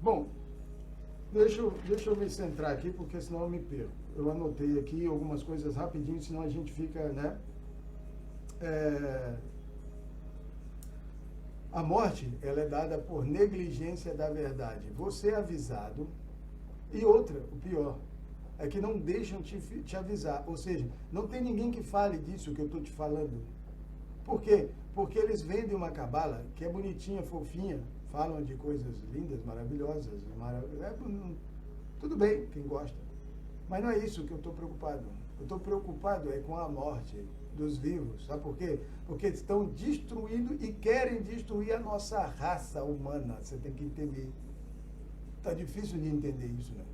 Bom, deixa eu me centrar aqui, porque senão eu me perco. Eu anotei aqui algumas coisas rapidinho, senão a gente fica, né? A morte, ela é dada por negligência da verdade. Você é avisado. E outra, o pior, é que não deixam te avisar. Ou seja, não tem ninguém que fale disso que eu estou te falando. Por quê? Porque eles vendem uma cabala que é bonitinha, fofinha, falam de coisas lindas, maravilhosas. Tudo bem, quem gosta. Mas não é isso que eu estou preocupado. Eu estou preocupado é com a morte dos vivos. Sabe por quê? Porque estão destruindo e querem destruir a nossa raça humana. Você tem que entender. Está difícil de entender isso, né?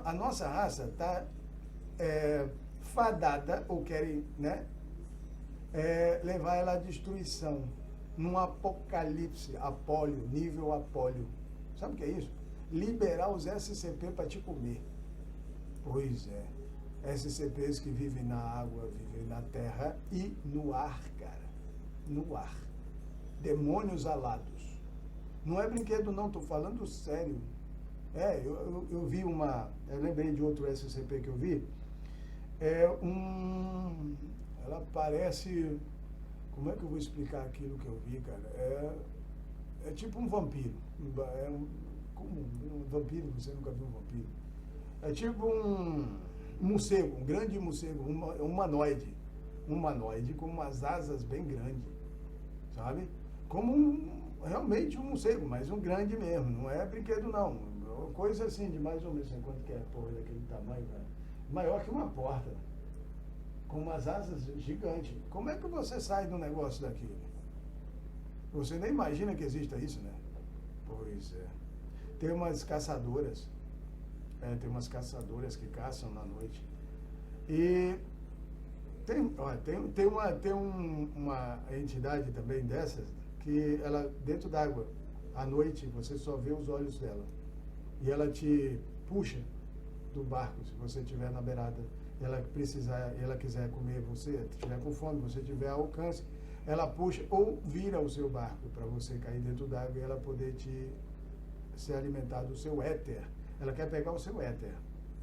A nossa raça está fadada, ou querem, né, levar ela à destruição, num apocalipse, apólio, nível apólio. Sabe o que é isso? Liberar os SCP para te comer. Pois é. SCPs que vivem na água, vivem na terra e no ar, cara. No ar. Demônios alados. Não é brinquedo não, estou falando sério. Eu vi eu lembrei de outro SCP que eu vi. Ela parece, como é que eu vou explicar aquilo que eu vi, cara? É tipo um vampiro. Como um vampiro, você nunca viu um vampiro. É tipo um morcego, um grande morcego, um humanoide. Um humanoide com umas asas bem grandes, sabe? Como realmente um morcego, mas um grande mesmo, não é brinquedo não. Coisa assim, de mais ou menos, quanto que é porra daquele tamanho, cara? Maior que uma porta, com umas asas gigantes. Como é que você sai de um negócio daquilo? Você nem imagina que exista isso, né? Pois é. Tem umas caçadoras, que caçam na noite. E tem uma entidade também dessas, que ela, dentro d'água, à noite, você só vê os olhos dela. E ela te puxa do barco, se você estiver na beirada, ela quiser comer você, estiver com fome, você tiver alcance, ela puxa ou vira o seu barco para você cair dentro d'água e ela poder se alimentar do seu éter. Ela quer pegar o seu éter,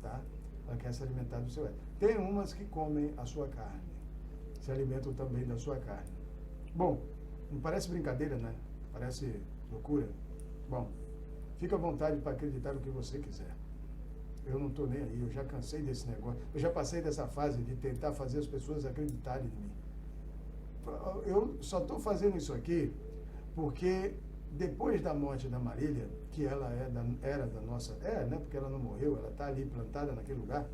tá? Ela quer se alimentar do seu éter. Tem umas que comem a sua carne, se alimentam também da sua carne. Bom, não parece brincadeira, né? Parece loucura? Bom, fica à vontade para acreditar no que você quiser. Eu não estou nem aí, eu já cansei desse negócio. Eu já passei dessa fase de tentar fazer as pessoas acreditarem em mim. Eu só estou fazendo isso aqui porque depois da morte da Marília, que ela era da nossa... né? Porque ela não morreu, ela está ali plantada naquele lugar,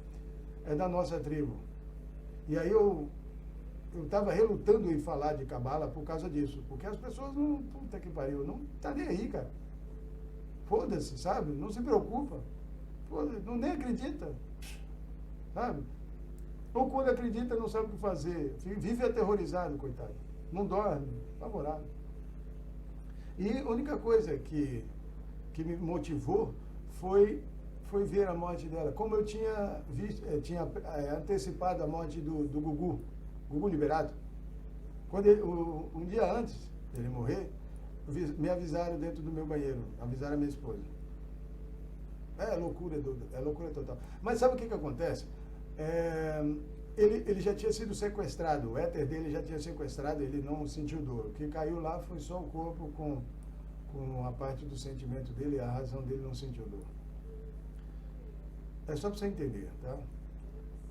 é da nossa tribo. E aí eu estava relutando em falar de cabala por causa disso. Porque as pessoas não... Puta que pariu, não tá nem aí, cara. Foda-se, sabe? Não se preocupa. Foda-se, não nem acredita. Sabe? Ou quando acredita, não sabe o que fazer. Vive aterrorizado, coitado. Não dorme, apavorado. E a única coisa que me motivou foi ver a morte dela. Como eu tinha antecipado a morte do Gugu Liberato. Quando um dia antes dele morrer, me avisaram dentro do meu banheiro, avisaram a minha esposa. É loucura total. Mas sabe o que acontece? Ele já tinha sido sequestrado, o éter dele já tinha sequestrado, ele não sentiu dor. O que caiu lá foi só o corpo com a parte do sentimento dele, a razão dele não sentiu dor. É só para você entender, tá?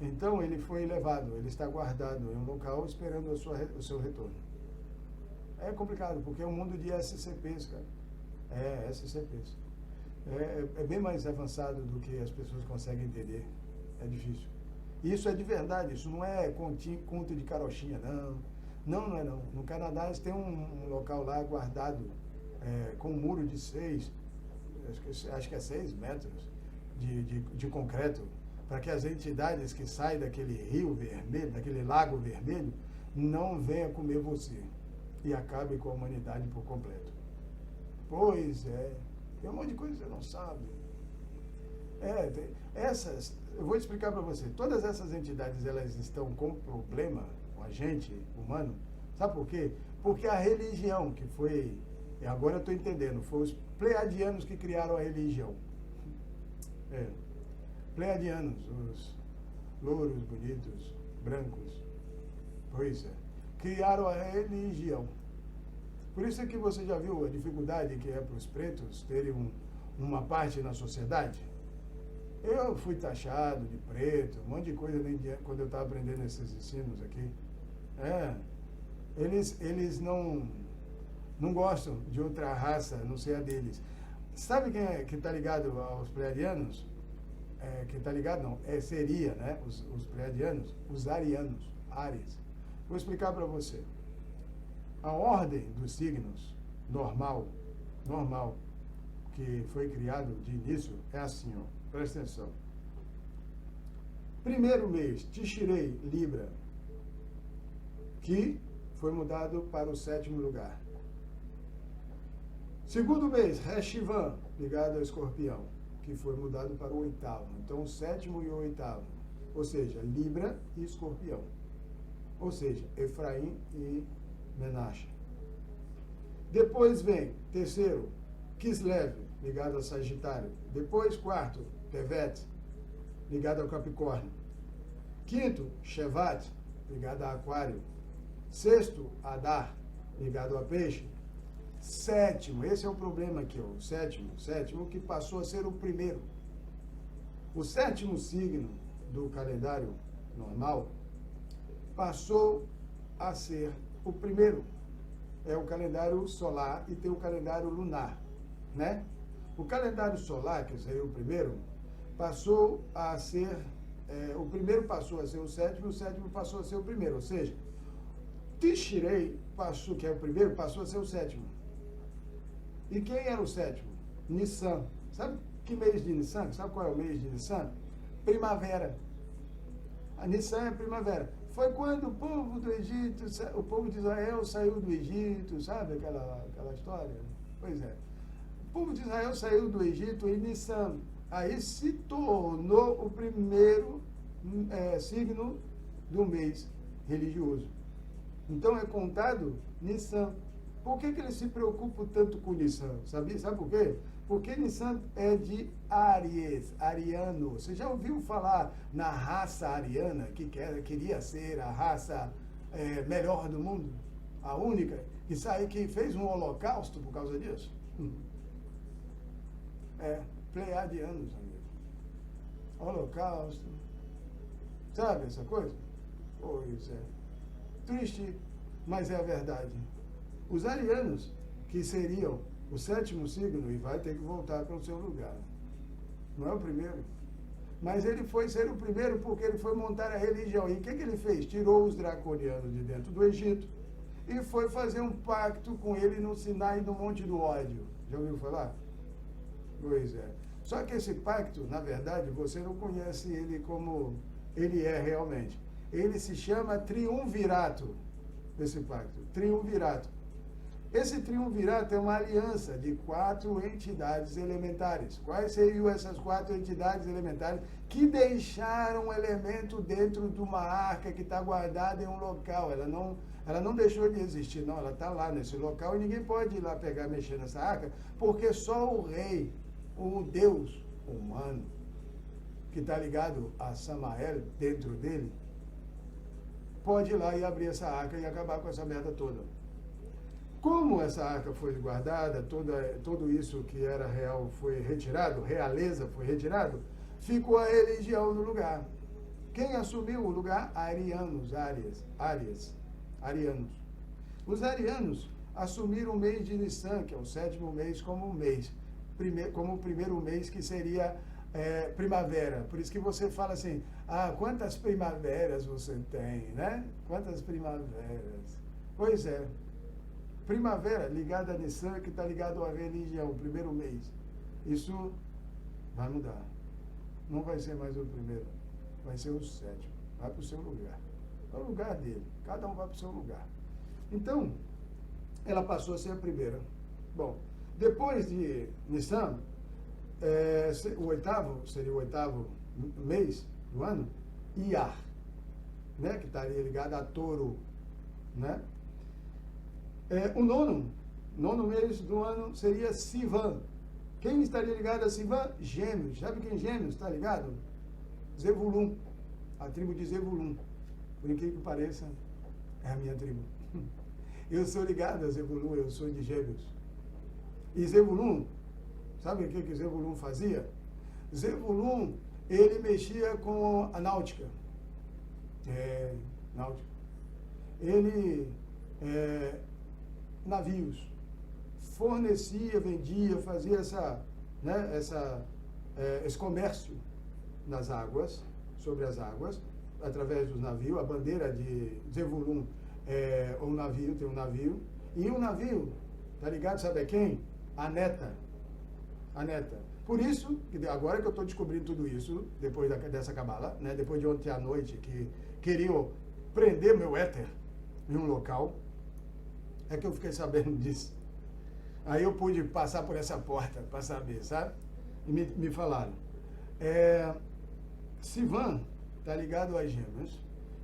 Então ele foi levado, ele está guardado em um local esperando o seu retorno. É complicado, porque é um mundo de SCPs, cara. SCPs. É bem mais avançado do que as pessoas conseguem entender. É difícil. Isso é de verdade, isso não é conto de carochinha, não. Não é não. No Canadá eles têm um local lá guardado, com um muro de 6 metros de concreto, para que as entidades que saem daquele rio vermelho, daquele lago vermelho, não venham comer você e acabe com a humanidade por completo. Pois é. Tem um monte de coisa que você não sabe. Eu vou explicar para você. Todas essas entidades, elas estão com problema com a gente, humano. Sabe por quê? Porque a religião que foi E agora eu estou entendendo, foram os pleiadianos que criaram a religião. Pleiadianos, os louros, bonitos, brancos. Pois é. Criaram a religião. Por isso é que você já viu a dificuldade que é para os pretos terem uma parte na sociedade. Eu fui taxado de preto, um monte de coisa quando eu estava aprendendo esses ensinos aqui. Eles não gostam de outra raça, a não ser a deles. Sabe quem é que está ligado aos pleiadianos? Quem está ligado não, seria, né? Os pleiadianos, os arianos, Áries. Vou explicar para você. A ordem dos signos normal, que foi criado de início, é assim, ó. Presta atenção. Primeiro mês, Tishirei, Libra, que foi mudado para o 7º lugar. Segundo mês, Reshivan, ligado ao Escorpião, que foi mudado para o 8º. Então, o 7º e o 8º. Ou seja, Libra e Escorpião. Ou seja, Efraim e Menashe. Depois vem, terceiro, Kislev, ligado ao Sagitário. Depois, quarto, Tevet, ligado ao Capricórnio. Quinto, Shevat, ligado a Aquário. Sexto, Adar, ligado a Peixe. Sétimo, esse é o problema aqui, ó, o sétimo que passou a ser o primeiro. O 7º signo do calendário normal passou a ser o primeiro. É o calendário solar e tem o calendário lunar, né? O calendário solar, que seria o primeiro, passou a ser, o primeiro passou a ser o 7º, o 7º passou a ser o primeiro, ou seja, Tishirei, que é o primeiro, passou a ser o 7º. E quem era o 7º? Nissan. Sabe que mês de Nissan? Sabe qual é o mês de Nissan? Primavera. A Nissan é primavera. Foi quando o povo do Egito, o povo de Israel saiu do Egito, sabe aquela história? Pois é. O povo de Israel saiu do Egito em Nissan. Aí se tornou o primeiro signo do mês religioso. Então é contado Nissan. Por que eles se preocupam tanto com Nissan? Sabe por quê? Porque Nissan é de Áries, ariano. Você já ouviu falar na raça ariana, que queria ser a raça melhor do mundo? A única, que fez um holocausto por causa disso? Pleiadianos, amigo. Holocausto. Sabe essa coisa? Pois é. Triste, mas é a verdade. Os arianos, que seriam o 7º signo, e vai ter que voltar para o seu lugar. Não é o primeiro. Mas ele foi ser o primeiro porque ele foi montar a religião. E o que ele fez? Tirou os draconianos de dentro do Egito e foi fazer um pacto com ele no Sinai, no Monte do Ódio. Já ouviu falar? Pois é. Só que esse pacto, na verdade, você não conhece ele como ele é realmente. Ele se chama triunvirato, esse pacto. Triunvirato. Esse triunvirato é uma aliança de 4 entidades elementares. Quais seriam essas 4 entidades elementares que deixaram um elemento dentro de uma arca que está guardada em um local? Ela não deixou de existir, não. Ela está lá nesse local e ninguém pode ir lá pegar, mexer nessa arca, porque só o rei, o Deus humano, que está ligado a Samael dentro dele, pode ir lá e abrir essa arca e acabar com essa merda toda. Como essa arca foi guardada, tudo isso que era real foi retirado, realeza foi retirado, ficou a religião no lugar. Quem assumiu o lugar? Arianos. Os arianos assumiram o mês de Nissan, que é o 7º mês, como um mês. Como o primeiro mês, que seria primavera. Por isso que você fala assim, quantas primaveras você tem, né? Quantas primaveras? Pois é. Primavera, ligada a Nissan, que está ligado à religião, o primeiro mês. Isso vai mudar. Não vai ser mais o primeiro, vai ser o 7º. Vai para o seu lugar. É o lugar dele. Cada um vai para o seu lugar. Então, ela passou a ser a primeira. Bom, depois de Nissan, o 8º, seria o 8º mês do ano, Iyar, né, que estaria ligado a Touro, né? O 9º nono mês do ano seria Sivan. Quem estaria ligado a Sivan? Gêmeos. Sabe quem Gêmeos está ligado? Zevulun, a tribo de Zevulun. Por incrível que pareça, é a minha tribo. Eu sou ligado a Zevulun, eu sou de Gêmeos. E Zevulun, sabe o que Zevulun fazia? Zevulun, ele mexia com a náutica. Náutica. Ele, navios, fornecia, vendia, fazia esse comércio nas águas, sobre as águas, através dos navios. A bandeira de Zevulun tem um navio, e o navio, tá ligado, sabe a quem? A neta. Por isso, agora que eu estou descobrindo tudo isso, depois dessa cabala, né, depois de ontem à noite, que queriam prender meu éter em um local, é que eu fiquei sabendo disso. Aí eu pude passar por essa porta para saber, sabe? E me falaram. Sivan está ligado a Gêmeos,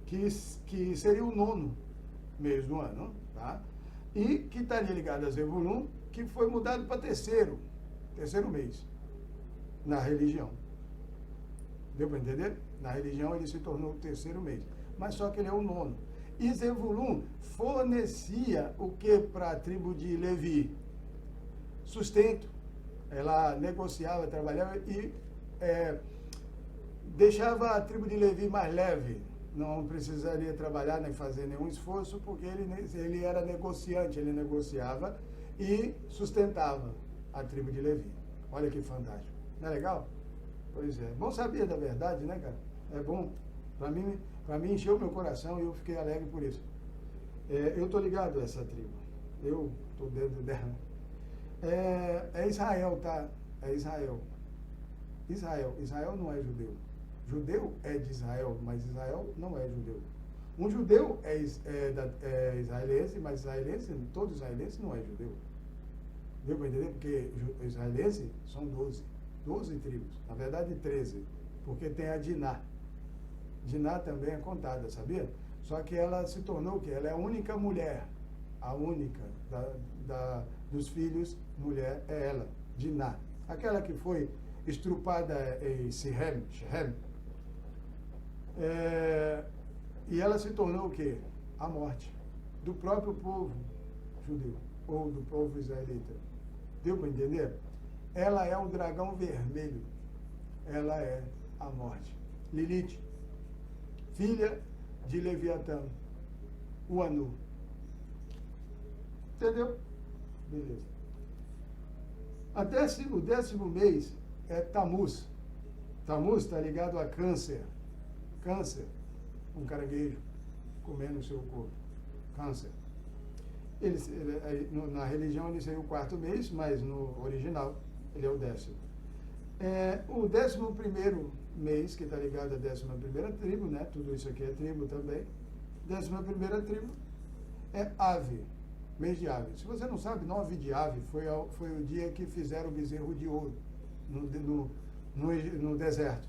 que seria o nono mês do ano, tá? E que estaria ligado a Zevulun, que foi mudado para terceiro mês, na religião. Deu para entender? Na religião ele se tornou o terceiro mês, mas só que ele é o nono. E Zevulun fornecia o que para a tribo de Levi? Sustento. Ela negociava, trabalhava e deixava a tribo de Levi mais leve. Não precisaria trabalhar nem fazer nenhum esforço, porque ele era negociante, ele negociava e sustentava a tribo de Levi. Olha que fantástico. Não é legal? Pois é. Bom saber da verdade, né, cara? É bom. Para mim encheu meu coração e eu fiquei alegre por isso. Eu estou ligado a essa tribo. Eu estou dentro dela. É Israel, tá? É Israel. Israel não é judeu. Judeu é de Israel, mas Israel não é judeu. Um judeu é israelense, mas todo israelense não é judeu. Deu para entender? Porque israelense são 12 tribos. Na verdade, 13. Porque tem a Diná. Diná também é contada, sabia? Só que ela se tornou o quê? Ela é a única mulher. A única dos filhos, mulher, é ela, Diná. Aquela que foi estrupada em Sichem. E ela se tornou o quê? A morte do próprio povo judeu, ou do povo israelita. Deu para entender? Ela é o dragão vermelho. Ela é a morte. Lilith, filha de Leviatã, o Anu. Entendeu? Beleza. O 10º mês é Tamuz. Tamuz está ligado a Câncer. Câncer, um caranguejo comendo o seu corpo. Câncer. Na religião ele seria o 4º mês, mas no original ele é o 10º. O 11º mês, que está ligado à 11ª tribo, né? Tudo isso aqui é tribo também. 11ª tribo é ave, mês de ave. Se você não sabe, 9 de ave foi o dia que fizeram o bezerro de ouro no deserto,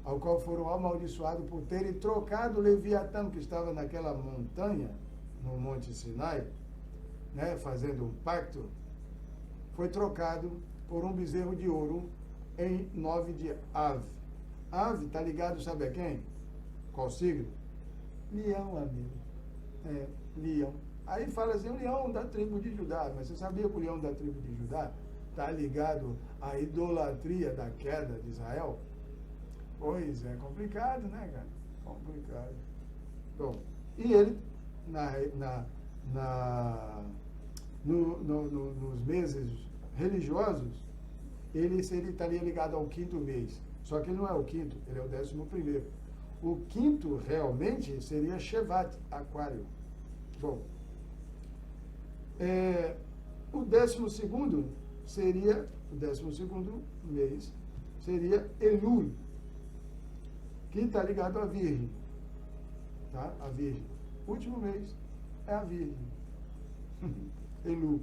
ao qual foram amaldiçoados por terem trocado o Leviatã, que estava naquela montanha, no Monte Sinai, né, fazendo um pacto, foi trocado por um bezerro de ouro em 9 de ave. Ave está ligado, sabe a quem? Qual signo? Leão, amigo. Leão. Aí fala assim, o leão da tribo de Judá. Mas você sabia que o leão da tribo de Judá está ligado à idolatria da queda de Israel? Pois é, complicado, né, cara? Complicado. Bom, e ele, nos meses religiosos, ele estaria ligado ao 5º mês. Só que ele não é o 5º, ele é o 11º. O 5º realmente seria Shevat, Aquário. Bom, o 12º seria, o 12º mês, seria Elul, que está ligado à Virgem. Tá? A Virgem. O último mês é a Virgem. Elul.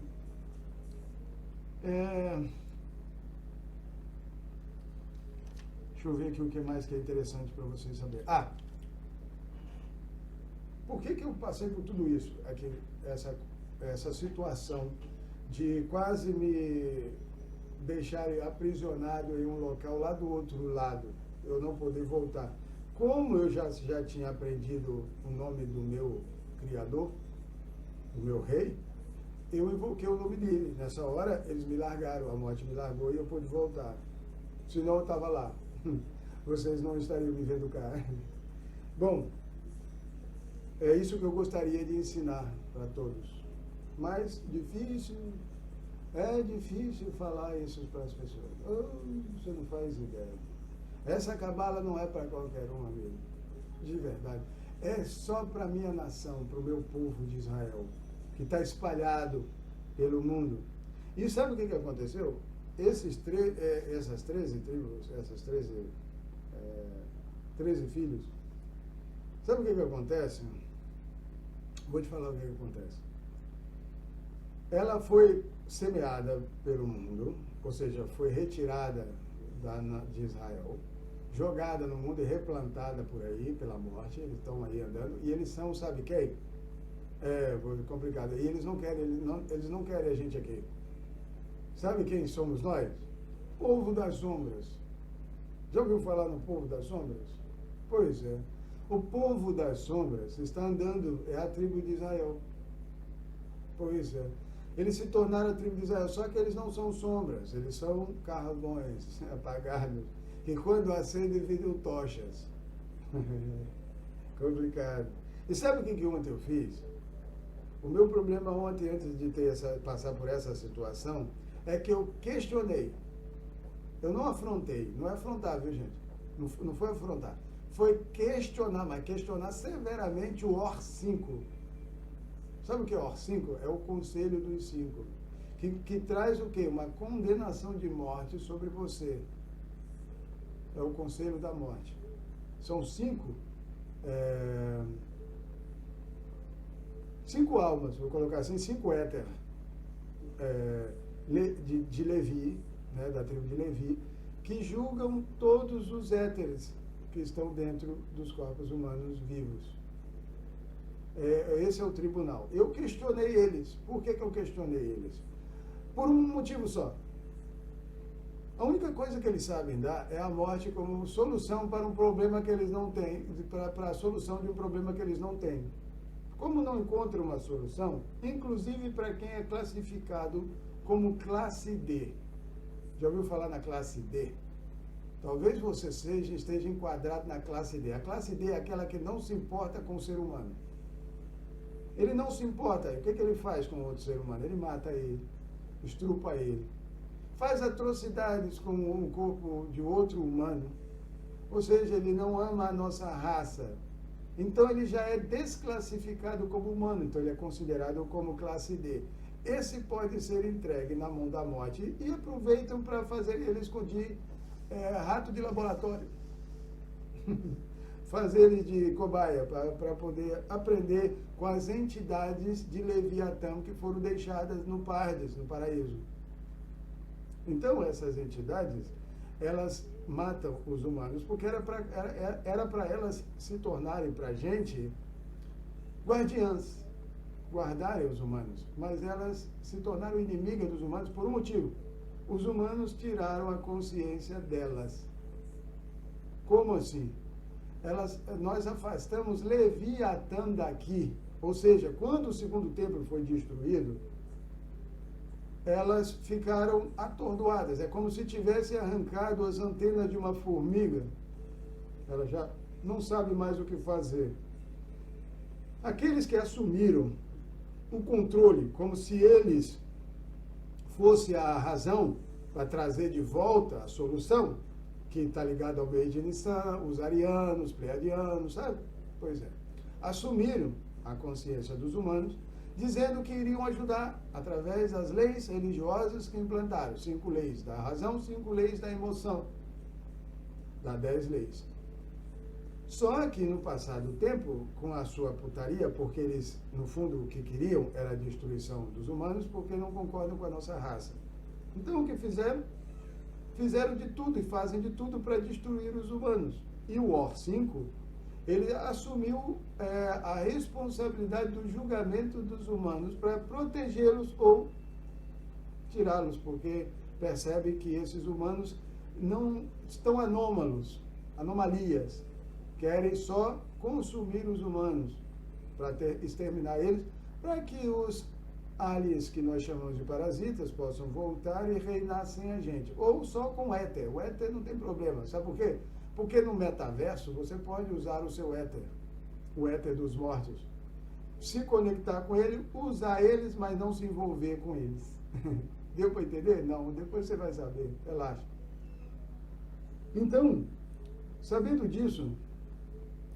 Deixa eu ver aqui o que mais que é interessante para vocês saberem. Por que eu passei por tudo isso? Essa situação de quase me deixarem aprisionado em um local lá do outro lado, eu não poder voltar. Como eu já tinha aprendido o nome do meu Criador, do meu Rei, eu invoquei o nome dele. Nessa hora, eles me largaram, a morte me largou e eu pude voltar. Senão eu estava lá. Vocês não estariam me vendo cá. Bom, é isso que eu gostaria de ensinar para todos. Mas é difícil falar isso para as pessoas. Você não faz ideia. Essa cabala não é para qualquer um, amigo. De verdade. É só para a minha nação, para o meu povo de Israel, que está espalhado pelo mundo. E sabe o que aconteceu? Essas 13 tribos, 13 filhos, sabe o que acontece? Vou te falar o que acontece. Ela foi semeada pelo mundo, ou seja, foi retirada de Israel, jogada no mundo e replantada por aí pela morte. Eles estão aí andando e eles são, sabe quem? Complicado. E eles não querem a gente aqui. Sabe quem somos nós? Povo das sombras. Já ouviu falar no povo das sombras? Pois é. O povo das sombras está andando, é a tribo de Israel. Pois é. Eles se tornaram a tribo de Israel, só que eles não são sombras, eles são carvões apagados, que quando acendem viram tochas. Complicado. E sabe o que ontem eu fiz? O meu problema ontem, antes de passar por essa situação, é que eu questionei. Eu não afrontei, não é afrontar, viu, gente? Não foi afrontar. Foi questionar, mas questionar severamente o OR 5. Sabe o que é OR 5? É o Conselho dos 5. Que traz o quê? Uma condenação de morte sobre você. É o Conselho da Morte. São 5 almas, vou colocar assim, 5 éter de Levi, né, da tribo de Levi, que julgam todos os éteres que estão dentro dos corpos humanos vivos. Esse é o tribunal. Eu questionei eles. Por que eu questionei eles? Por um motivo só. A única coisa que eles sabem dar é a morte como solução para um problema que eles não têm, para a solução de um problema que eles não têm. Como não encontram uma solução, inclusive para quem é classificado como classe D. Já ouviu falar na classe D? Talvez você esteja enquadrado na classe D. A classe D é aquela que não se importa com o ser humano. Ele não se importa. O que ele faz com o outro ser humano? Ele mata ele, estrupa ele, faz atrocidades com o corpo de outro humano. Ou seja, ele não ama a nossa raça. Então ele já é desclassificado como humano. Então ele é considerado como classe D. Esse pode ser entregue na mão da morte e aproveitam para fazer ele escondir rato de laboratório. Fazer ele de cobaia para poder aprender com as entidades de Leviatã que foram deixadas no Pardes, no paraíso. Então essas entidades, elas matam os humanos porque era para elas se tornarem para a gente guardiãs, guardarem os humanos, mas elas se tornaram inimigas dos humanos por um motivo. Os humanos tiraram a consciência delas. Como assim? Nós afastamos Leviatã daqui, ou seja, quando o segundo templo foi destruído, elas ficaram atordoadas. É como se tivesse arrancado as antenas de uma formiga. Ela já não sabe mais o que fazer. Aqueles que assumiram o controle, como se eles fosse a razão para trazer de volta a solução, que está ligado ao Beit Nissan, os arianos, pleiadianos, sabe? Pois é. Assumiram a consciência dos humanos, dizendo que iriam ajudar através das leis religiosas que implantaram. 5 leis da razão, 5 leis da emoção. Dá 10 leis. Só que no passado tempo, com a sua putaria, porque eles, no fundo, o que queriam era a destruição dos humanos, porque não concordam com a nossa raça. Então, o que fizeram? Fizeram de tudo e fazem de tudo para destruir os humanos. E o OR 5, ele assumiu a responsabilidade do julgamento dos humanos para protegê-los ou tirá-los, porque percebe que esses humanos não estão anomalias, querem só consumir os humanos, para exterminar eles, para que os aliens, que nós chamamos de parasitas, possam voltar e reinar sem a gente. Ou só com o éter. O éter não tem problema. Sabe por quê? Porque no metaverso você pode usar o seu éter, o éter dos mortos. Se conectar com ele, usar eles, mas não se envolver com eles. Deu para entender? Não, depois você vai saber. Relaxa. Então, sabendo disso,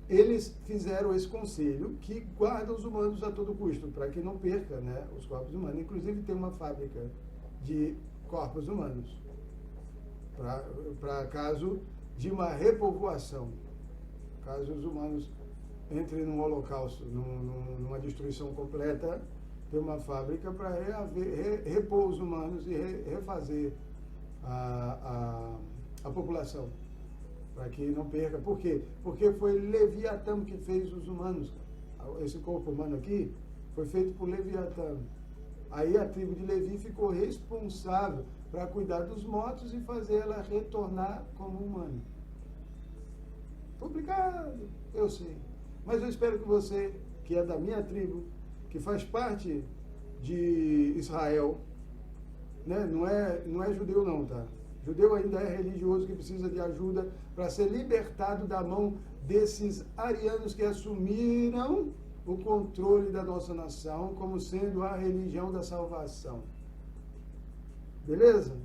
eles fizeram esse conselho que guarda os humanos a todo custo, para que não perca, né, os corpos humanos. Inclusive tem uma fábrica de corpos humanos, para caso de uma repovoação, caso os humanos entrem num holocausto, numa destruição completa, tem uma fábrica para repor os humanos e refazer a população, para que não perca. Por quê? Porque foi Leviatã que fez os humanos. Esse corpo humano aqui foi feito por Leviatã. Aí a tribo de Levi ficou responsável para cuidar dos mortos e fazer ela retornar como humana. Complicado, eu sei. Mas eu espero que você, que é da minha tribo, que faz parte de Israel, né? Não é judeu não, tá? Judeu ainda é religioso que precisa de ajuda para ser libertado da mão desses arianos que assumiram o controle da nossa nação como sendo a religião da salvação. Beleza?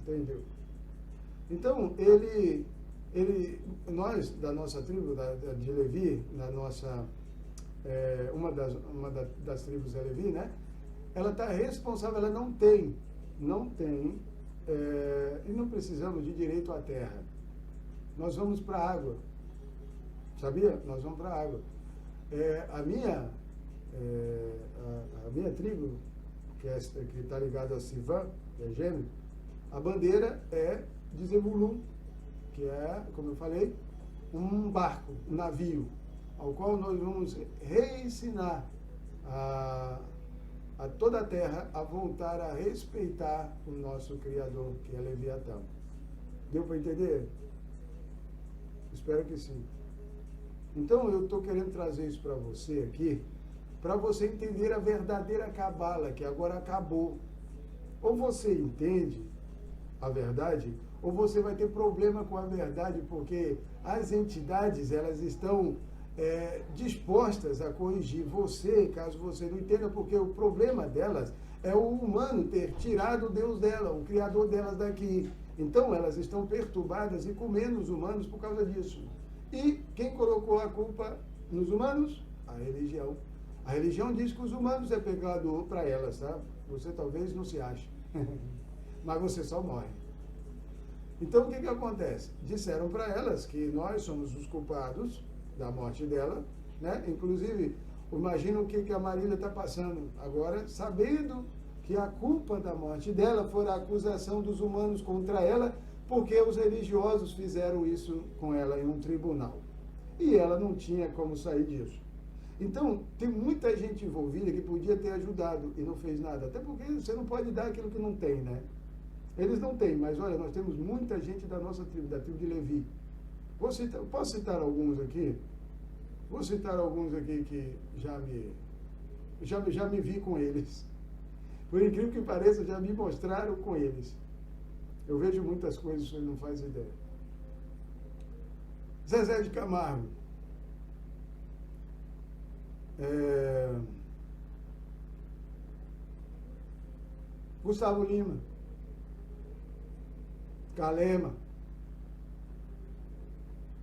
Entendeu? Então, nós, da nossa tribo, de Levi, uma das tribos é Levi, né? Ela está responsável, ela não tem, e não precisamos de direito à terra. Nós vamos para a água. Sabia? Nós vamos para a água. A minha tribo, que está ligada a Sivan, que é gêmeo, a bandeira é de Zebulun, que é, como eu falei, um barco, um navio, ao qual nós vamos reensinar a toda a terra a voltar a respeitar o nosso Criador, que é Leviatã. Deu para entender? Espero que sim. Então, eu estou querendo trazer isso para você aqui, para você entender a verdadeira cabala, que agora acabou. Ou você entende a verdade, ou você vai ter problema com a verdade, porque as entidades, elas estão dispostas a corrigir você, caso você não entenda, porque o problema delas é o humano ter tirado o Deus dela, o Criador delas daqui. Então, elas estão perturbadas e comendo os humanos por causa disso. E quem colocou a culpa nos humanos? A religião. A religião diz que os humanos é pecado para elas, tá? Você talvez não se ache, mas você só morre. Então, o que acontece? Disseram para elas que nós somos os culpados da morte dela, né? Inclusive, imagina o que a Marília está passando agora, sabendo que a culpa da morte dela foi a acusação dos humanos contra ela, porque os religiosos fizeram isso com ela em um tribunal. E ela não tinha como sair disso. Então, tem muita gente envolvida que podia ter ajudado e não fez nada. Até porque você não pode dar aquilo que não tem, né? Eles não têm, mas olha, nós temos muita gente da nossa tribo, da tribo de Levi. Posso citar alguns aqui? Vou citar alguns aqui que já me vi com eles. Por incrível que pareça, já me mostraram com eles. Eu vejo muitas coisas que você não faz ideia. Zezé de Camargo. Gustavo Lima. Calema. O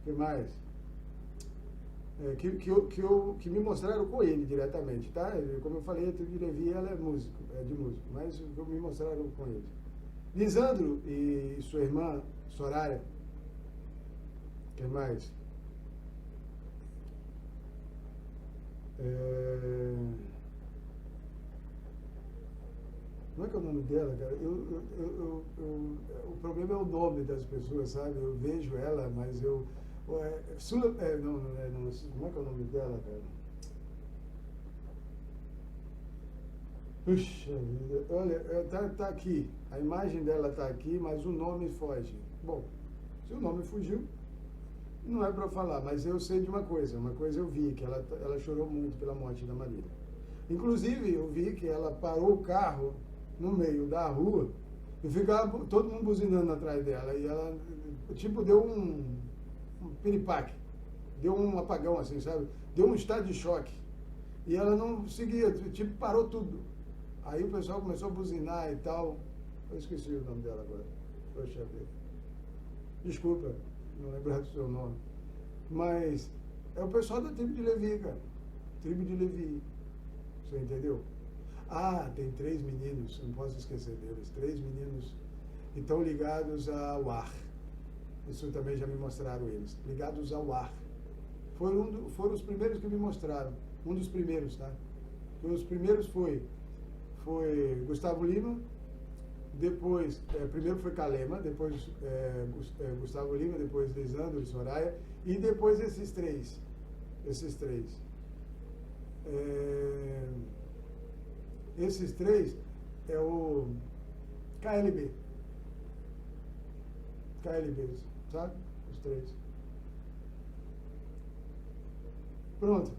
que mais? Que me mostraram com ele diretamente, tá? Como eu falei, a tribo de Levi, ela é de músico, mas me mostraram com ele. Lisandro e sua irmã, Soraya. Quem mais? Como é que é o nome dela, cara? O problema é o nome das pessoas, sabe? Eu vejo ela, mas eu... como é que é o nome dela, cara? Puxa vida, olha, tá aqui, a imagem dela tá aqui, mas o nome foge. Bom, se o nome fugiu, não é para falar, mas eu sei de uma coisa eu vi, que ela chorou muito pela morte da Marília. Inclusive, eu vi que ela parou o carro no meio da rua e ficava todo mundo buzinando atrás dela, e ela, tipo, deu um piripaque, deu um apagão, assim, sabe? Deu um estado de choque. E ela não seguia, tipo, parou tudo. Aí o pessoal começou a buzinar e tal. Eu esqueci o nome dela agora. Poxa vida. Desculpa, não lembrar do seu nome. Mas é o pessoal da tribo de Levi, cara. Tribo de Levi. Você entendeu? Ah, tem 3 meninos, não posso esquecer deles. 3 meninos que estão ligados ao ar. Isso também já me mostraram eles. Ligados ao ar. Foram os primeiros que me mostraram. Um dos primeiros, tá? Os primeiros foi Gustavo Lima, depois, primeiro foi Calema, depois Gustavo Lima, depois Lisandro e Soraya, e depois esses três. Esses três é o KLB, sabe? Os 3. Pronto.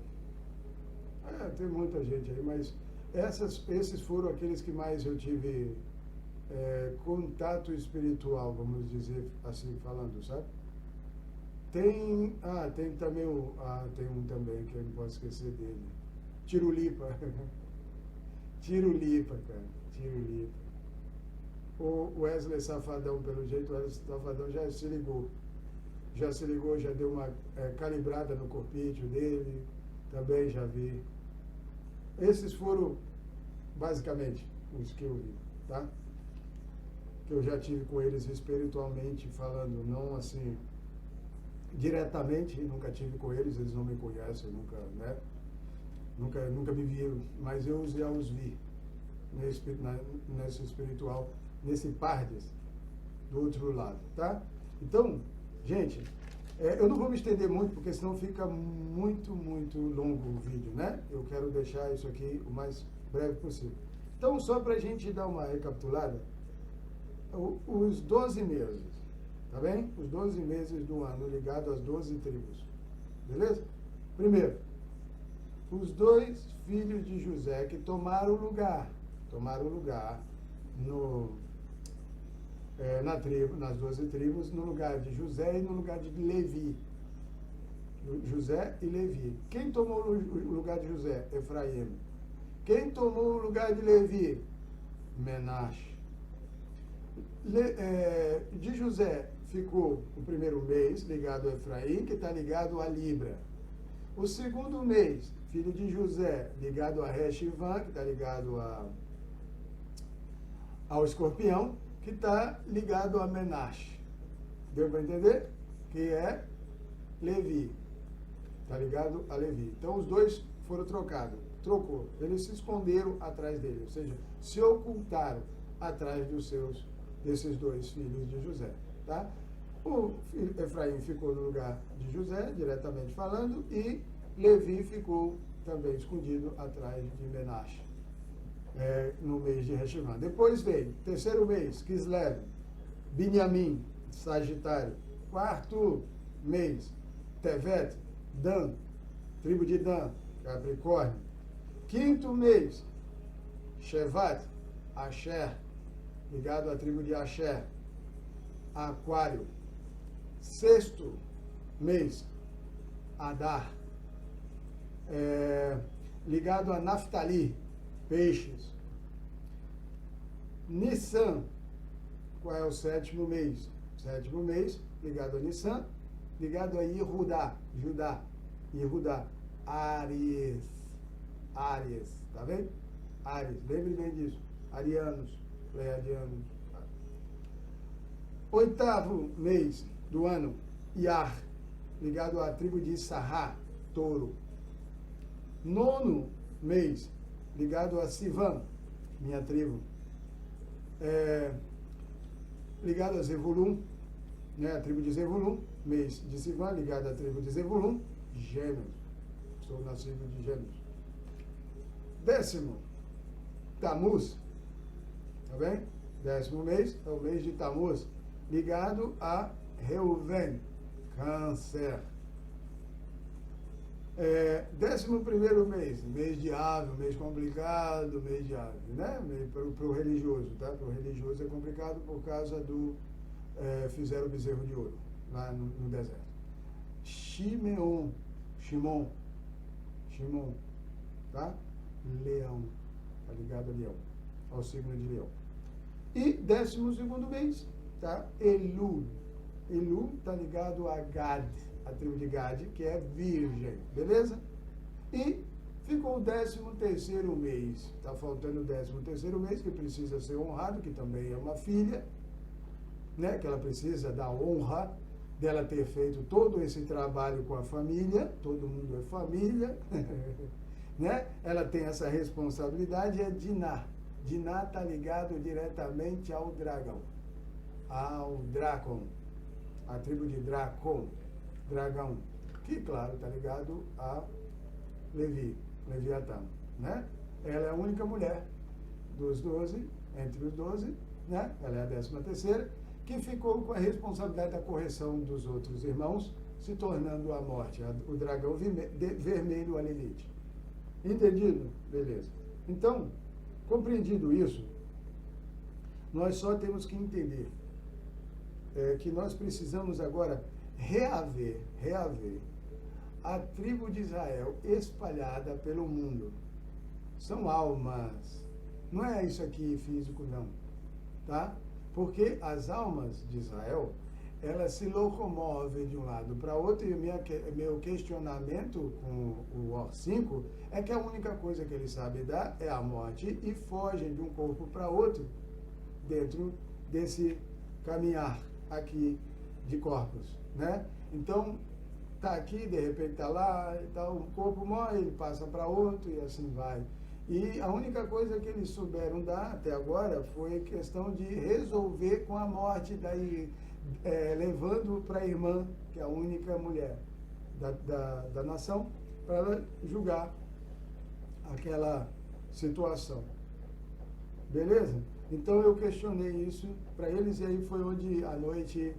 Tem muita gente aí, mas esses foram aqueles que mais eu tive contato espiritual, vamos dizer assim, falando, sabe? Tem também tem um também que eu não posso esquecer dele. Tirulipa. Tirulipa, cara. Tirulipa. O Wesley Safadão, pelo jeito, o Wesley Safadão já se ligou. Já deu uma calibrada no corpício dele. Também já vi. Esses foram, basicamente, os que eu vi, tá? Que eu já tive com eles espiritualmente falando, não assim, diretamente, nunca tive com eles não me conhecem, nunca, né? Nunca me viram, mas eu já os vi nesse espiritual, nesse Pardes, do outro lado, tá? Então, gente, eu não vou me estender muito, porque senão fica muito, muito longo o vídeo, né? Eu quero deixar isso aqui o mais breve possível. Então, só para a gente dar uma recapitulada, os 12 meses, tá bem? Os 12 meses do ano ligado às 12 tribos, beleza? Primeiro, os 2 filhos de José que tomaram lugar nas 12 tribos, no lugar de José e no lugar de Levi. José e Levi. Quem tomou o lugar de José? Efraim. Quem tomou o lugar de Levi? Menache. De José ficou o primeiro mês ligado a Efraim, que está ligado a Libra. O segundo mês, filho de José, ligado a Reshivan, que está ligado ao Escorpião, que está ligado a Menache. Deu para entender? Que é Levi. Está ligado a Levi. Então, os 2 foram trocados. Trocou. Eles se esconderam atrás dele. Ou seja, se ocultaram atrás desses 2 filhos de José. Tá? O Efraim ficou no lugar de José, diretamente falando, e Levi ficou também escondido atrás de Menache. No mês de Reshivan. Depois veio, terceiro mês, Kislev, Binyamin, Sagitário. Quarto mês, Tevet, Dan, tribo de Dan, Capricórnio. Quinto mês, Shevat, Asher, ligado à tribo de Asher, Aquário. Sexto mês, Adar, ligado a Naftali, Peixes. Nissan, qual é o 7º mês? 7º mês, ligado a Nissan, ligado a Yehudá, Judá, Yehudá, Áries, tá vendo? Áries, lembre bem disso, arianos, pleiadianos. 8º mês do ano, Iar, ligado à tribo de Issachar, Touro. 9º mês, ligado a Sivan, minha tribo, ligado a Zevulun, né, a tribo de Zevulun, mês de Sivan, ligado à tribo de Zevulun, Gêmeos, sou nascido de Gêmeos. 10º, Tammuz, tá bem? 10º mês é o mês de Tammuz, ligado a Reuven, Câncer. 11º mês, mês de ave, mês complicado, mês de ave, né? Para o religioso, tá? Para o religioso é complicado por causa do fizeram o bezerro de ouro lá no deserto. Shimon, tá? Leão, tá ligado a leão, ao signo de leão. E 12º mês, tá? Elul tá ligado a Gad, a tribo de Gad, que é virgem, beleza? E ficou o 13º mês, tá faltando o 13º mês, que precisa ser honrado, que também é uma filha, né? Que ela precisa da honra dela ter feito todo esse trabalho com a família, todo mundo é família, né? Ela tem essa responsabilidade, é Diná. Diná está ligado diretamente ao dragão, ao Dracon, a tribo de Dracon, dragão, que claro está ligado a Leviatã, né? Ela é a única mulher dos 12, entre os 12, né? Ela é a 13ª, que ficou com a responsabilidade da correção dos outros irmãos, se tornando a morte, o dragão vermelho, a Lilith. Entendido? Beleza. Então, compreendido isso, nós só temos que entender que nós precisamos agora reaver a tribo de Israel espalhada pelo mundo. São almas. Não é isso aqui físico, não. Tá? Porque as almas de Israel, elas se locomovem de um lado para outro, e meu questionamento com o Or 5 é que a única coisa que eles sabem dar é a morte, e fogem de um corpo para outro dentro desse caminhar aqui de corpos, né? Então, tá aqui, de repente tá lá, então o corpo morre, ele passa para outro e assim vai. E a única coisa que eles souberam dar até agora foi questão de resolver com a morte, daí levando para a irmã, que é a única mulher da nação, para ela julgar aquela situação. Beleza? Então eu questionei isso para eles, e aí foi onde à noite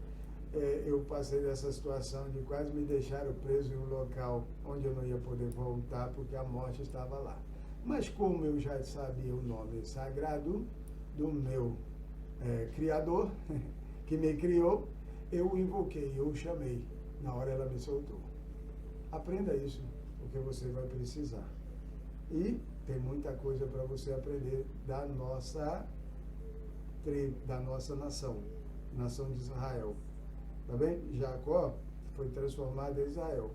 eu passei dessa situação de quase me deixaram preso em um local onde eu não ia poder voltar porque a morte estava lá. Mas como eu já sabia o nome sagrado do meu Criador, que me criou, eu invoquei, eu chamei, na hora ela me soltou. Aprenda isso, porque você vai precisar. E tem muita coisa para você aprender da nossa nação, nação de Israel. Tá bem? Jacó foi transformado em Israel.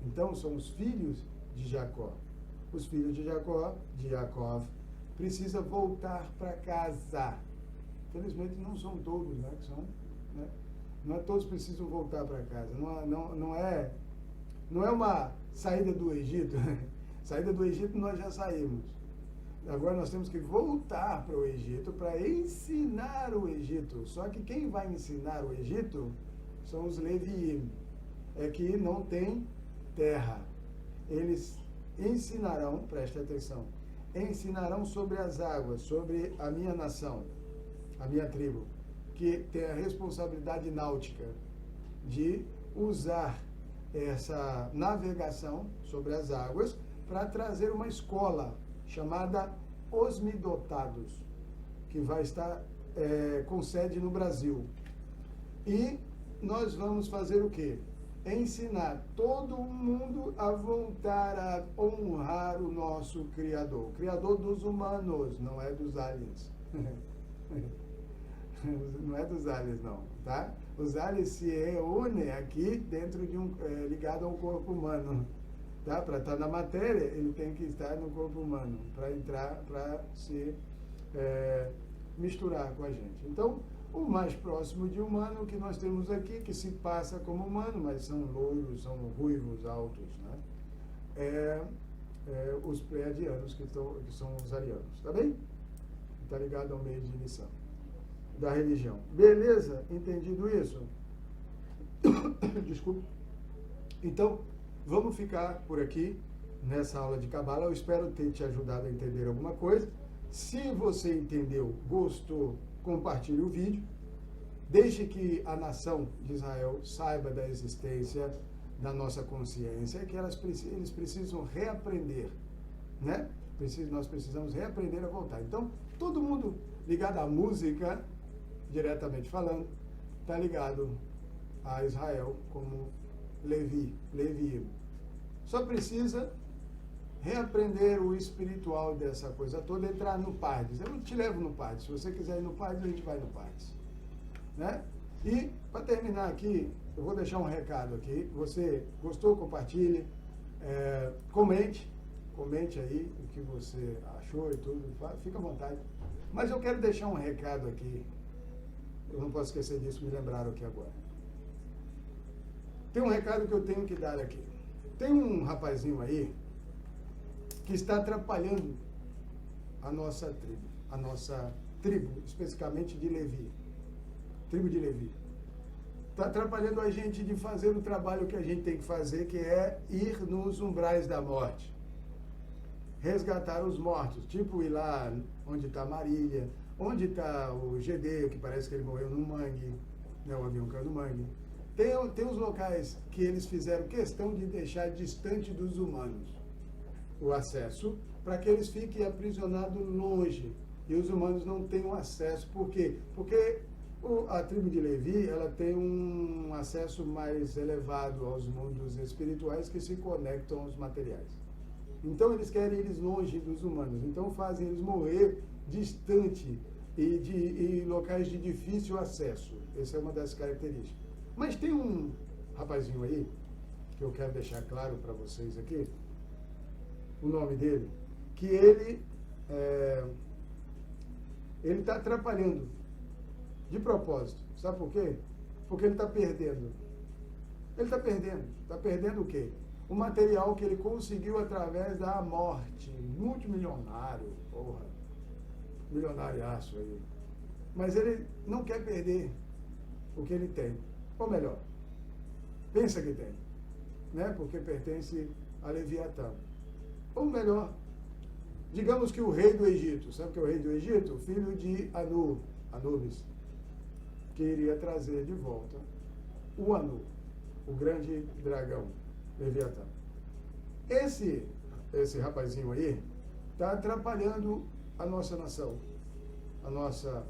Então, são os filhos de Jacó. Os filhos de Jacó, de Jacó, precisam voltar para casa. Felizmente, não são todos, né? Que são, né? Não é todos precisam voltar para casa. Não é uma saída do Egito. Saída do Egito nós já saímos. Agora nós temos que voltar para o Egito para ensinar o Egito. Só que quem vai ensinar o Egito são os Leviim. É que não tem terra. Eles ensinarão, preste atenção, ensinarão sobre as águas, sobre a minha nação, a minha tribo, que tem a responsabilidade náutica de usar essa navegação sobre as águas para trazer uma escola chamada Os Midotados, que vai estar com sede no Brasil. E nós vamos fazer o quê? Ensinar todo mundo a voltar a honrar o nosso Criador. Criador dos humanos, não é dos aliens. Não é dos aliens, não, tá? Os aliens se reúnem aqui dentro de ligado ao corpo humano. Tá? Para estar na matéria, ele tem que estar no corpo humano, para entrar, para se misturar com a gente. Então, o mais próximo de humano que nós temos aqui, que se passa como humano, mas são loiros, são ruivos, altos, né? Os pré-adianos, que são os arianos, tá bem? Está ligado ao meio de iniciação da religião. Beleza? Entendido isso? Desculpa. Então, vamos ficar por aqui nessa aula de Cabala. Eu espero ter te ajudado a entender alguma coisa. Se você entendeu, gostou, compartilhe o vídeo. Deixe que a nação de Israel saiba da existência da nossa consciência, que eles precisam reaprender, né? Nós precisamos reaprender a voltar. Então, todo mundo ligado à música, diretamente falando, está ligado a Israel como Levi. Só precisa reaprender o espiritual dessa coisa toda, entrar no Pardes. Eu não te levo no Pardes. Se você quiser ir no Pardes, a gente vai no Pardes, né? E, para terminar aqui, eu vou deixar um recado aqui. Você gostou, compartilhe, comente aí o que você achou e tudo, fica à vontade. Mas eu quero deixar um recado aqui, eu não posso esquecer disso, me lembraram aqui agora. Tem um recado que eu tenho que dar aqui. Tem um rapazinho aí que está atrapalhando a nossa tribo, especificamente de Levi, tribo de Levi. Está atrapalhando a gente de fazer o trabalho que a gente tem que fazer, que é ir nos umbrais da morte. Resgatar os mortos, tipo ir lá onde está Marília, onde está o Gedeu, que parece que ele morreu no mangue, né, o avião caiu no mangue. Tem os locais que eles fizeram questão de deixar distante dos humanos o acesso, para que eles fiquem aprisionados longe e os humanos não tenham acesso. Por quê? Porque a tribo de Levi, ela tem um acesso mais elevado aos mundos espirituais que se conectam aos materiais. Então eles querem eles longe dos humanos, então fazem eles morrer distante e locais de difícil acesso. Essa é uma das características. Mas tem um rapazinho aí, que eu quero deixar claro para vocês aqui, o nome dele, que ele está atrapalhando de propósito. Sabe por quê? Porque ele está perdendo. Ele está perdendo. Está perdendo o quê? O material que ele conseguiu através da morte. Multimilionário, porra. Milionariaço aí. Mas ele não quer perder o que ele tem. Ou melhor, pensa que tem, né? Porque pertence a Leviatã. Ou melhor, digamos que o rei do Egito, sabe o que é o rei do Egito? Filho de Anubis, que iria trazer de volta o Anu, o grande dragão, Leviatã. Esse rapazinho aí está atrapalhando a nossa nação, a nossa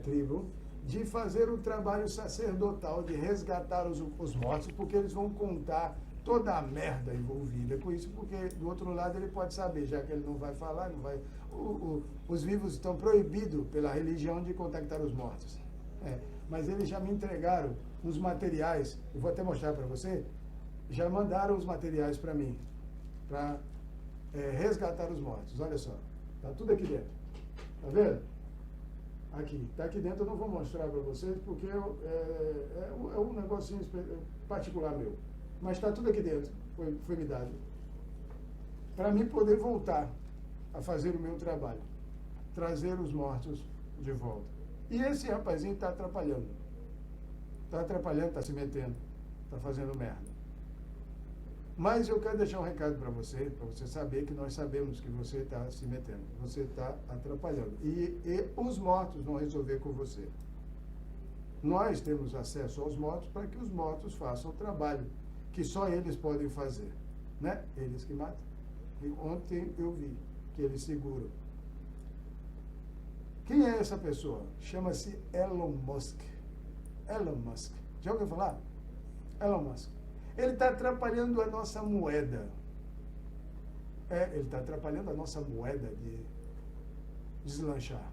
tribo, de fazer o trabalho sacerdotal, de resgatar os mortos, porque eles vão contar toda a merda envolvida com isso, porque do outro lado ele pode saber, já que ele não vai falar, não vai. Os vivos estão proibidos pela religião de contactar os mortos. Mas eles já me entregaram uns materiais, eu vou até mostrar para você, já mandaram os materiais para mim, para resgatar os mortos. Olha só, tá tudo aqui dentro. Tá vendo? Aqui, tá aqui dentro, eu não vou mostrar para vocês, porque é um negocinho particular meu. Mas está tudo aqui dentro, foi me dado. Para mim poder voltar a fazer o meu trabalho. Trazer os mortos de volta. E esse rapazinho está atrapalhando. Está atrapalhando, está se metendo. Está fazendo merda. Mas eu quero deixar um recado para você saber que nós sabemos que você está se metendo. Você está atrapalhando. E os mortos vão resolver com você. Nós temos acesso aos mortos para que os mortos façam o trabalho que só eles podem fazer, né? Eles que matam. E ontem eu vi que eles seguram. Quem é essa pessoa? Chama-se Elon Musk. Elon Musk. Já ouviu falar? Elon Musk. Ele está atrapalhando a nossa moeda. Ele está atrapalhando a nossa moeda de deslanchar,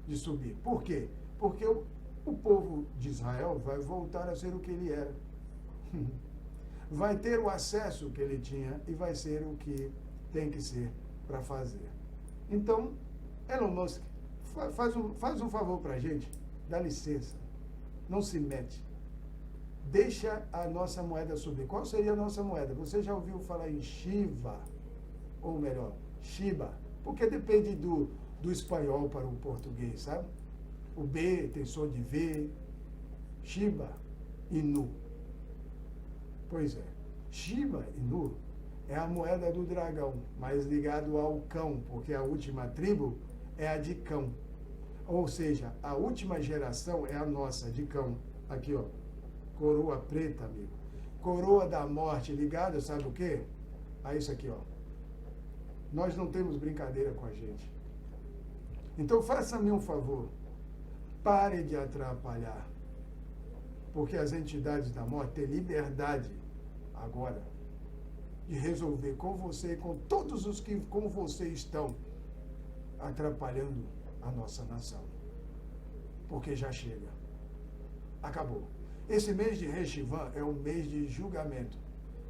de subir. Por quê? Porque o povo de Israel vai voltar a ser o que ele era. Vai ter o acesso que ele tinha e vai ser o que tem que ser para fazer. Então, Elon Musk, faz um favor para a gente, dá licença, não se mete. Deixa a nossa moeda subir. Qual seria a nossa moeda? Você já ouviu falar em Shiba? Ou melhor, Shiba? Porque depende do espanhol para o português, sabe? O B tem som de V. Shiba Inu. Pois é. Shiba Inu é a moeda do dragão, mas ligado ao cão, porque a última tribo é a de cão. Ou seja, a última geração é a nossa, de cão. Aqui, ó, coroa preta, amigo. Coroa da morte, ligada, sabe o quê? A isso aqui, ó. Nós não temos brincadeira com a gente. Então, faça-me um favor. Pare de atrapalhar. Porque as entidades da morte têm liberdade, agora, de resolver com você e com todos os que, com você, estão atrapalhando a nossa nação. Porque já chega. Acabou. Esse mês de Rechivan é um mês de julgamento.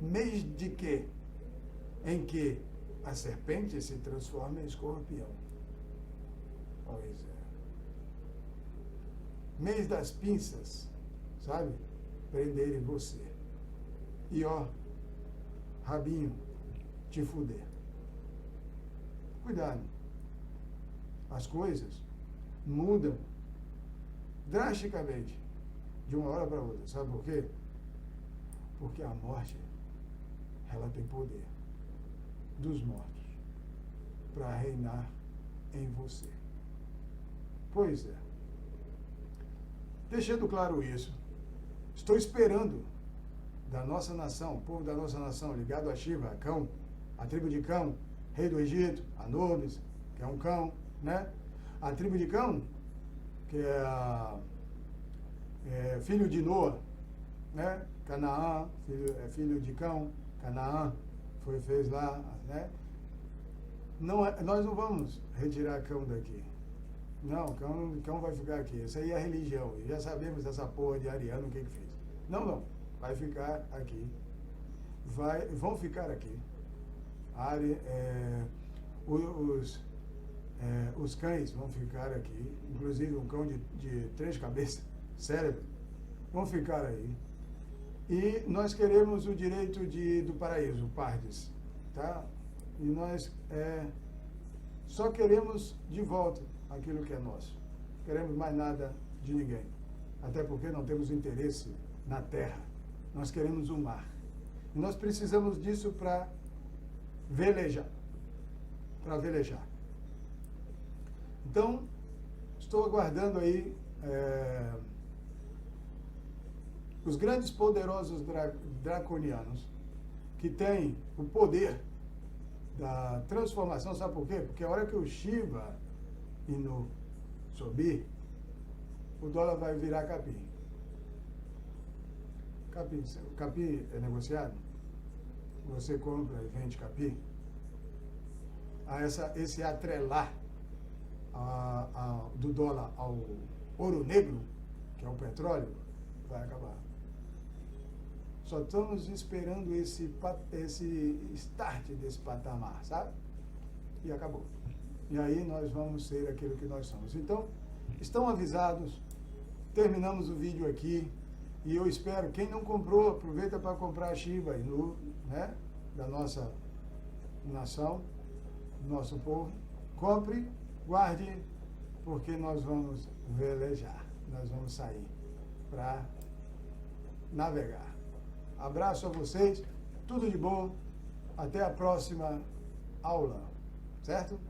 Mês de quê? Em que a serpente se transforma em escorpião. Pois é. Mês das pinças, sabe? Prenderem você. E ó, rabinho, te fuder. Cuidado. As coisas mudam drasticamente de uma hora para outra. Sabe por quê? Porque a morte, ela tem poder dos mortos para reinar em você. Pois é. Deixando claro isso, estou esperando da nossa nação, o povo da nossa nação, ligado a Shiva, a Cão, a tribo de Cão, rei do Egito, Anubis, que é um cão, né? A tribo de Cão, que é filho de Noa, né? Canaã, filho de Cão, Canaã, fez lá, né? Nós não vamos retirar Cão daqui. Não, Cão vai ficar aqui. Isso aí é religião. E já sabemos essa porra de Ariano, o que fez. Não. Vai ficar aqui. Vão ficar aqui. Os cães vão ficar aqui. Inclusive um cão de 3 cabeças, cérebro, vão ficar aí. E nós queremos o direito do paraíso, Pardes. Tá? E nós só queremos de volta aquilo que é nosso. Não queremos mais nada de ninguém. Até porque não temos interesse na terra. Nós queremos o mar. E nós precisamos disso para velejar. Para velejar. Então, estou aguardando aí os grandes poderosos draconianos que têm o poder da transformação. Sabe por quê? Porque a hora que o Shiva Inu subir, o dólar vai virar capim. Capim é negociado? Você compra e vende capim? Esse atrelar do dólar ao ouro negro, que é o petróleo, vai acabar. Só estamos esperando esse start desse patamar, sabe? E acabou. E aí nós vamos ser aquilo que nós somos. Então, estão avisados, terminamos o vídeo aqui, e eu espero, quem não comprou, aproveita para comprar a Shiba Inu, né, da nossa nação, do nosso povo. Compre, guarde, porque nós vamos velejar, nós vamos sair para navegar. Abraço a vocês, tudo de bom, até a próxima aula, certo?